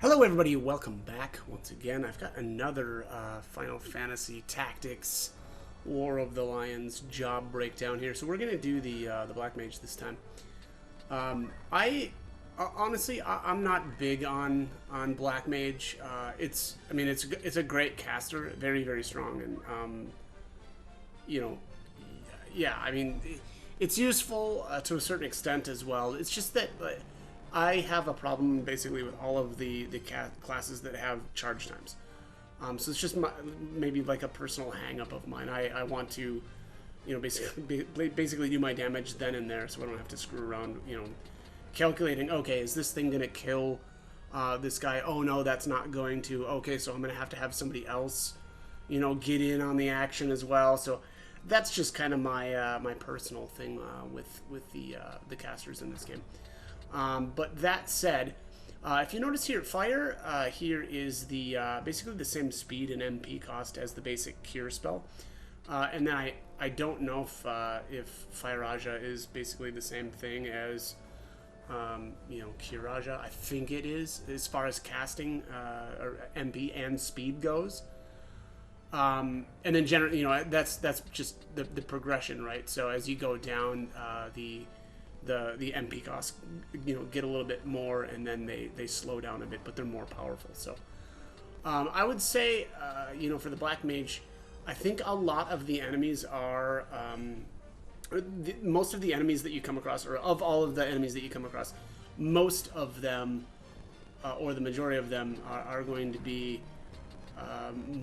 Hello everybody, welcome back once again. I've got another Final Fantasy Tactics War of the Lions job breakdown here. So we're going to do the Black Mage this time. I'm not big on Black Mage. It's a great caster, very very strong, and yeah, I mean it's useful to a certain extent as well. It's just that I have a problem basically with all of the classes that have charge times. So it's just maybe like a personal hang-up of mine. I want to, basically do my damage then and there, so I don't have to screw around, calculating. Okay, is this thing gonna kill this guy? Oh no, that's not going to. Okay, so I'm gonna have somebody else, get in on the action as well. So that's just kind of my my personal thing with the casters in this game. But that said, if you notice here, fire here is the basically the same speed and MP cost as the basic cure spell, and then I don't know if Fire Raja is basically the same thing as Cure Raja. I think it is as far as casting or MP and speed goes. And then generally, that's just the progression, right? So as you go down, the MP costs, get a little bit more, and then they slow down a bit, but they're more powerful. So I would say, for the Black Mage, I think a lot of the enemies are, most of the enemies that you come across, or of all of the enemies that you come across, most of them, or the majority of them, are going to be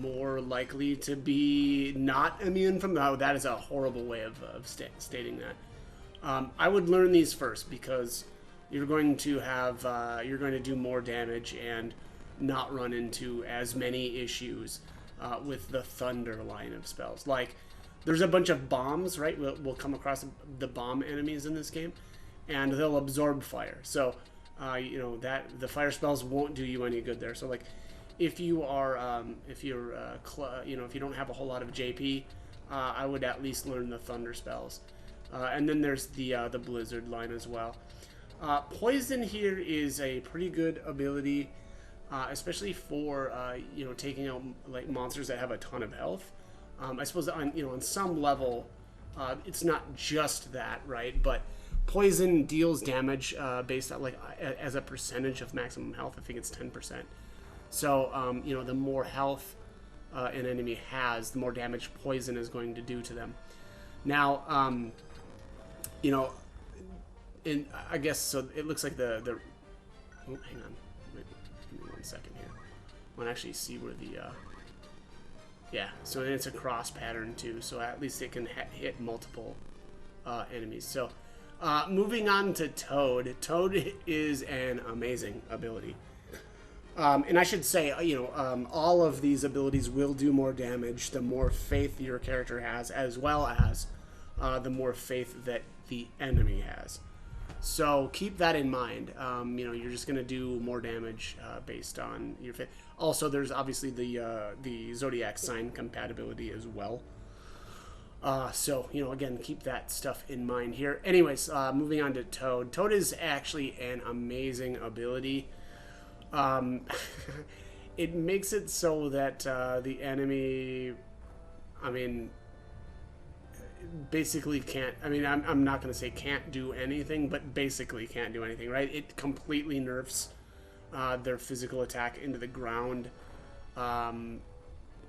more likely to be not immune from. Oh, that is a horrible way of stating that. I would learn these first because you're going to have you're going to do more damage and not run into as many issues with the thunder line of spells. Like there's a bunch of bombs, right? We'll come across the bomb enemies in this game, and they'll absorb fire. So that the fire spells won't do you any good there. So like if you are if you don't have a whole lot of JP, I would at least learn the thunder spells. And then there's the Blizzard line as well. Poison here is a pretty good ability, especially for taking out like monsters that have a ton of health. I suppose on some level, it's not just that, right? But poison deals damage based on as a percentage of maximum health. I think it's 10%. So the more health an enemy has, the more damage poison is going to do to them. Now. And I guess so. It looks like the oh, hang on, wait, give me 1 second here. I want to actually see where the yeah. So it's a cross pattern too. So at least it can hit multiple enemies. So moving on to Toad. Toad is an amazing ability. And I should say, all of these abilities will do more damage the more faith your character has, as well as the more faith that the enemy has. So keep that in mind. You're just going to do more damage based on your faith. Also, there's obviously the Zodiac sign compatibility as well. So again, keep that stuff in mind here. Anyways, moving on to Toad. Toad is actually an amazing ability. It makes it so that the enemy, basically can't. I'm not going to say can't do anything, but basically can't do anything, right? It completely nerfs their physical attack into the ground, and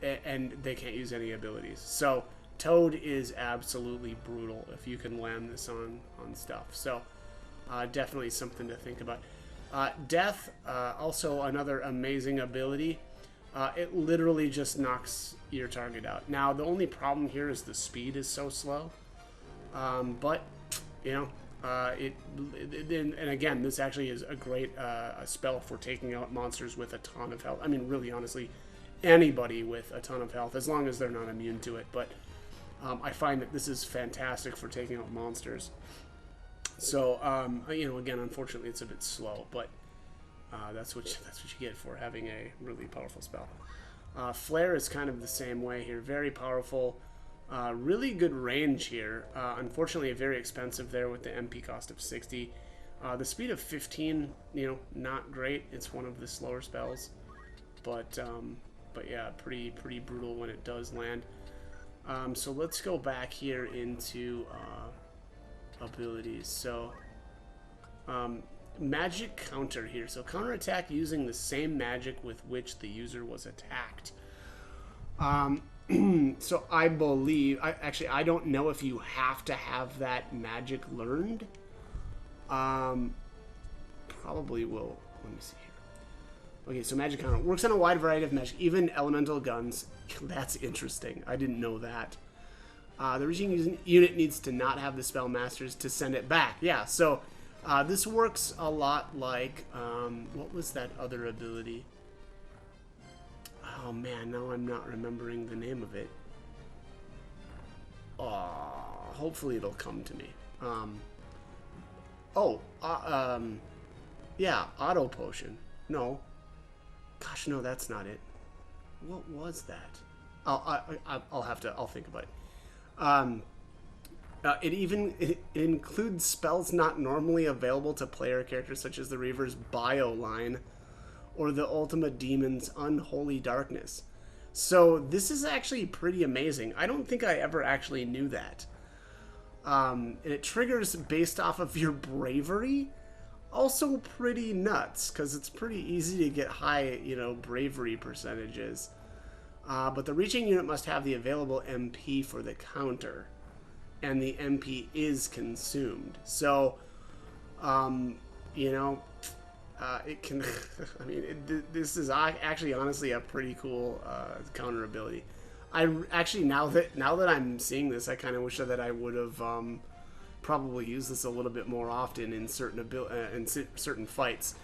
they can't use any abilities. So Toad is absolutely brutal if you can land this on stuff. So definitely something to think about. Death, also another amazing ability. It literally just knocks your target out. Now, the only problem here is the speed is so slow. But, and again, this actually is a great spell for taking out monsters with a ton of health. Really, honestly, anybody with a ton of health, as long as they're not immune to it. But I find that this is fantastic for taking out monsters. So, again, unfortunately, it's a bit slow, but that's what you get for having a really powerful spell. Flare is kind of the same way here. Very powerful, really good range here. Unfortunately, very expensive there with the MP cost of 60. The speed of 15, not great. It's one of the slower spells, but yeah, pretty brutal when it does land. So let's go back here into abilities. So magic counter here. So counterattack using the same magic with which the user was attacked. So I believe, I don't know if you have to have that magic learned. Probably will. Let me see here. Okay, so magic counter works on a wide variety of magic, even elemental guns. That's interesting. I didn't know that. The reaching unit needs to not have the spell masters to send it back. Yeah, so this works a lot like, what was that other ability? Oh man, now I'm not remembering the name of it. Hopefully it'll come to me. Yeah, auto potion. No. Gosh, no, that's not it. What was that? I'll think about it. It includes spells not normally available to player characters, such as the Reaver's Bio line or the Ultimate Demon's Unholy Darkness. So this is actually pretty amazing. I don't think I ever actually knew that. And it triggers based off of your bravery. Also pretty nuts, because it's pretty easy to get high, bravery percentages. But the reaching unit must have the available MP for the counter. And the MP is consumed. So, it can... I mean, this is actually, honestly, a pretty cool counter ability. Actually, now that I'm seeing this, I kind of wish that I would have probably used this a little bit more often in certain fights.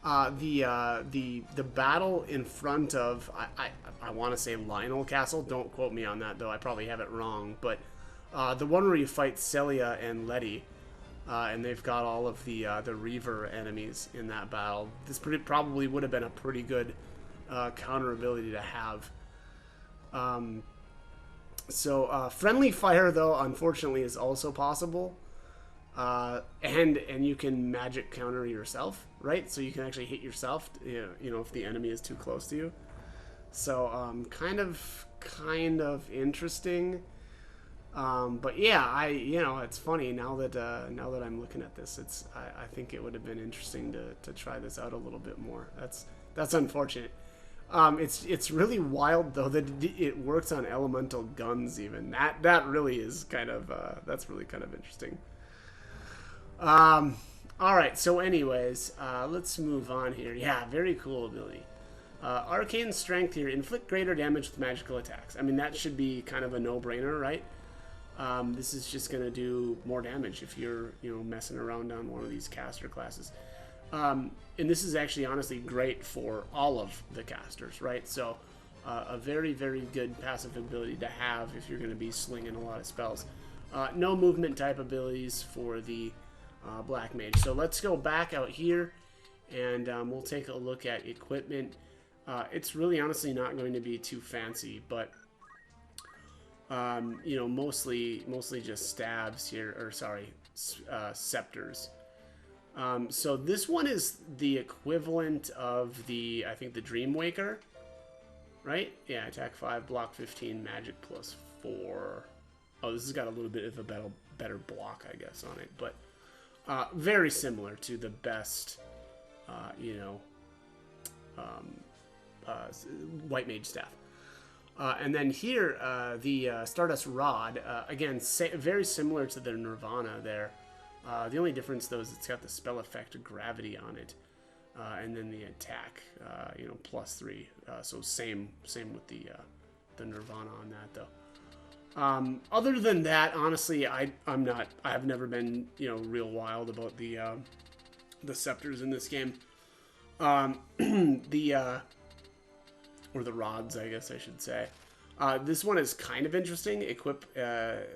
The battle in front of I want to say Lionel Castle. Don't quote me on that though. I probably have it wrong. But the one where you fight Celia and Letty, and they've got all of the Reaver enemies in that battle. This probably would have been a pretty good counter ability to have. Friendly fire though, unfortunately, is also possible. And you can magic counter yourself, right? So you can actually hit yourself, if the enemy is too close to you. So, kind of interesting. But yeah, it's funny now that I'm looking at this. I think it would have been interesting to try this out a little bit more. That's unfortunate. It's really wild though that it works on elemental guns even. That really is kind of that's really kind of interesting. Alright, so anyways, let's move on here. Yeah, very cool ability. Arcane Strength here, inflict greater damage with magical attacks. I mean, that should be kind of a no-brainer, right? This is just going to do more damage if you're, messing around on one of these caster classes. And this is actually, honestly, great for all of the casters, right? So, a very, very good passive ability to have if you're going to be slinging a lot of spells. No movement type abilities for the Black Mage. So let's go back out here and we'll take a look at equipment. It's really honestly not going to be too fancy, but mostly just stabs here, or sorry, scepters. So this one is the equivalent of I think the Dreamwaker, right? Yeah, attack 5, block 15, magic plus 4. Oh, this has got a little bit of a better block, I guess, on it, but very similar to the best, White Mage staff. And then here, the Stardust Rod, again, very similar to the Nirvana there. The only difference, though, is it's got the spell effect of gravity on it. And then the attack, plus 3. So same with the Nirvana on that, though. Other than that, honestly, I've never been, real wild about the scepters in this game. Or the rods, I guess I should say. This one is kind of interesting. Equip, the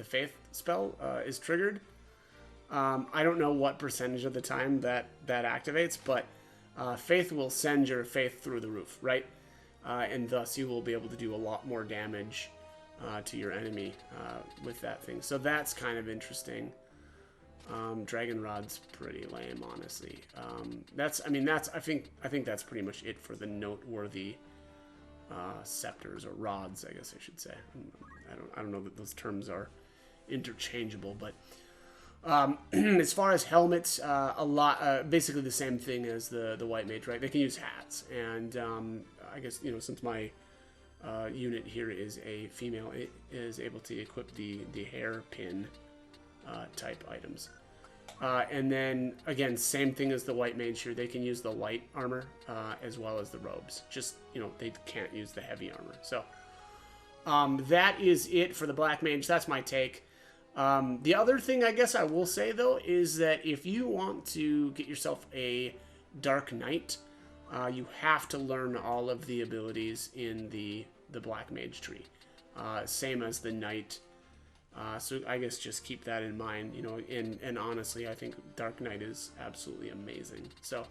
Faith spell is triggered. I don't know what percentage of the time that activates, but Faith will send your Faith through the roof, right? And thus you will be able to do a lot more damage to your enemy with that thing. So that's kind of interesting. Dragon Rod's pretty lame, honestly. I think that's pretty much it for the noteworthy scepters or rods, I guess I should say. I don't know that those terms are interchangeable, but as far as helmets, basically the same thing as the white mage, right? They can use hats, and I guess, you know, since my unit here is a female, it is able to equip the hairpin type items. And then, again, same thing as the white mage here. They can use the light armor as well as the robes. Just, you know, they can't use the heavy armor. So that is it for the black mage. That's my take. The other thing I guess I will say, though, is that if you want to get yourself a Dark Knight, you have to learn all of the abilities in the black mage tree. Same as the knight. So I guess just keep that in mind, you know, and honestly, I think Dark Knight is absolutely amazing. So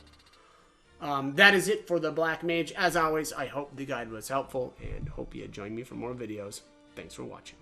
that is it for the black mage. As always, I hope the guide was helpful and hope you join me for more videos. Thanks for watching.